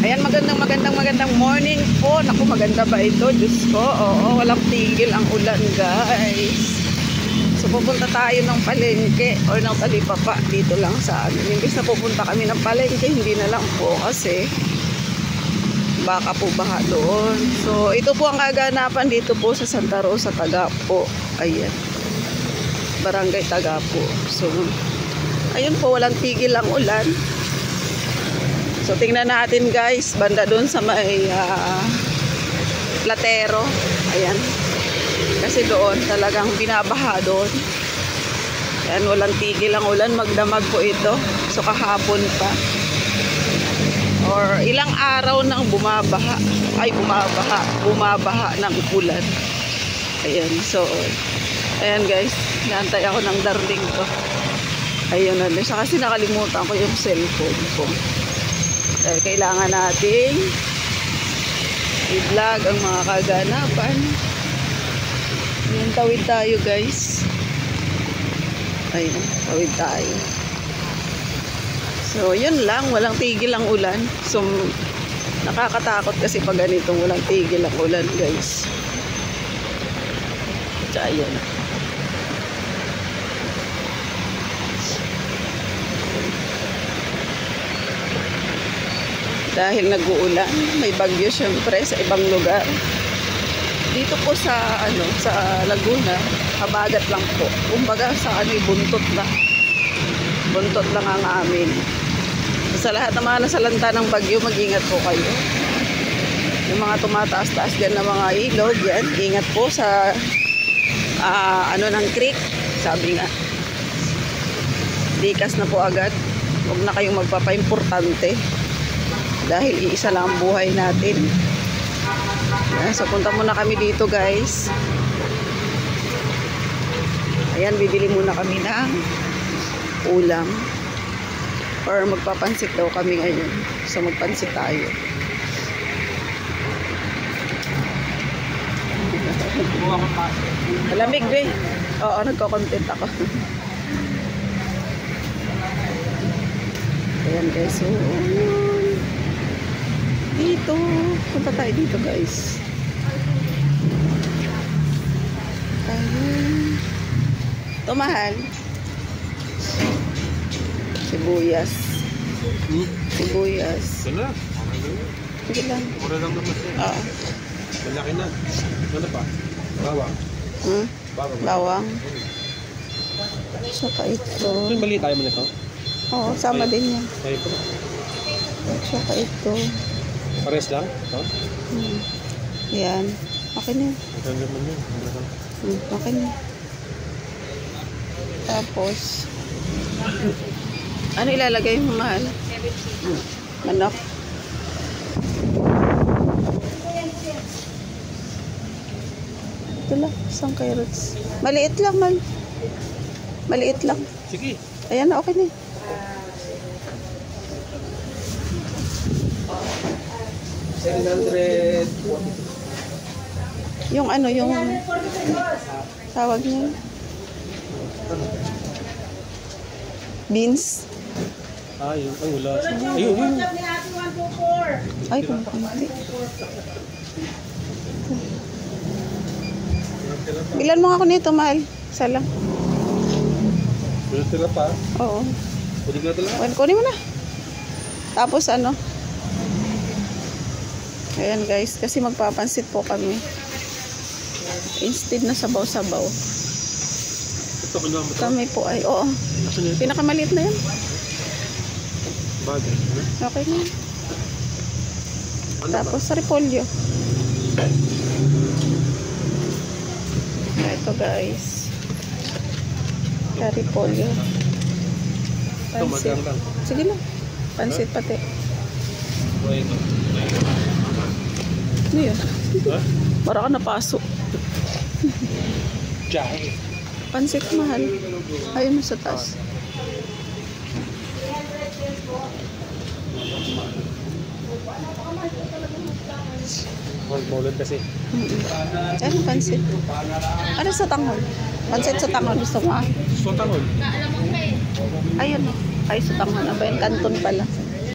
Ayan, magandang morning po. Naku, maganda ba ito? Diyos ko, oo, walang tigil ang ulan, guys. So, pupunta tayo ng palengke or ng talipapa dito lang sa amin. Imbis na pupunta kami ng palengke, hindi na lang po kasi baka po baha doon. So, ito po ang kaganapan dito po sa Santa Rosa, Tagapo. Ayan. Barangay Tagapo. So, ayun po, walang tigil ang ulan. So, tingnan natin guys, banda doon sa may Platero. Ayan. Kasi doon talagang binabaha doon. Ayan, walang tigil ang ulan. Magdamag po ito. So, kahapon pa. Or ilang araw nang bumabaha. Ay, bumabaha ng ulan. Ayan. So, ayan guys. Naantay ako ng darling ko. Ayun na. Kasi nakalimutan ko yung cellphone ko. Dahil kailangan nating i-vlog ang mga kaganapan. Ayan, tawid tayo guys. Ayun, tawid tayo. So, yun lang. Walang tigil ang ulan. So, nakakatakot kasi pag ganitong walang tigil ang ulan guys. So, ayan. Dahil nag-uulan, may bagyo syempre sa ibang lugar. Dito po sa Laguna, habagat lang po. Kumbaga sa buntot lang. Buntot lang ang amin. Sa lahat ng mga nasalanta ng bagyo, mag-ingat po kayo. Yung mga tumataas-taas dyan na mga ilog, yan, ingat po sa ng creek. Sabi nga, likas na po agad. Huwag na kayong magpapa-importante. Dahil iisa lang ang buhay natin. So, punta muna kami dito, guys. Ayan, bibili muna kami ng ulam. Or magpapansit daw kami ngayon. So, magpansit tayo. Malamig, eh. Oo, nagko-content ako. Ayan, guys. So, dito. Punta tayo dito guys. Ayun. Ito mahal. Sibuyas. Sibuyas. Ito na. Sige lang. Mura lang naman. Oo. Malaki na. Ano pa? Bawang. Bawang. Saka ito. Ito mali tayo mo nito? Oo, sama din yan. Tayo po. Saka ito. Pares lang? Ito? Yan. Okay na yan. Ang naman yun. Okay na. Tapos, ano ilalagay mo, mahal? Manok. Ito lang, isang carrots. Maliit lang, mal. Maliit lang. Sige. Ayan na, okay na. Yung yung tawag niya. Beans. Yun. Ang wala. Ayun. Ay, kumakunti. Ilan mo ako nito, mahal? Isa lang. Pwede sila pa? Oo. Pwede ka talaga? Well, kunin mo na. Tapos ayan guys, kasi magpapansit po kami. Instead na sabaw-sabaw. Ito ko naman. Kami po ay, oo. Pinakamaliit na yan. Bagay. Okay na. Tapos sa repolyo. Ito guys. Sa repolyo. Pansit. Sige lang. Pansit pati. Ano yun? Para ka napaso. Jahe. Pansit mahal. Ayun sa taas. Maulan kasi. Ano pansit? Ano sa tanghol? Pansit sa tanghol. Gusto mo ah? Gusto tanghol. Ayun. Ay sa tanghol. Aba yung kanton pala.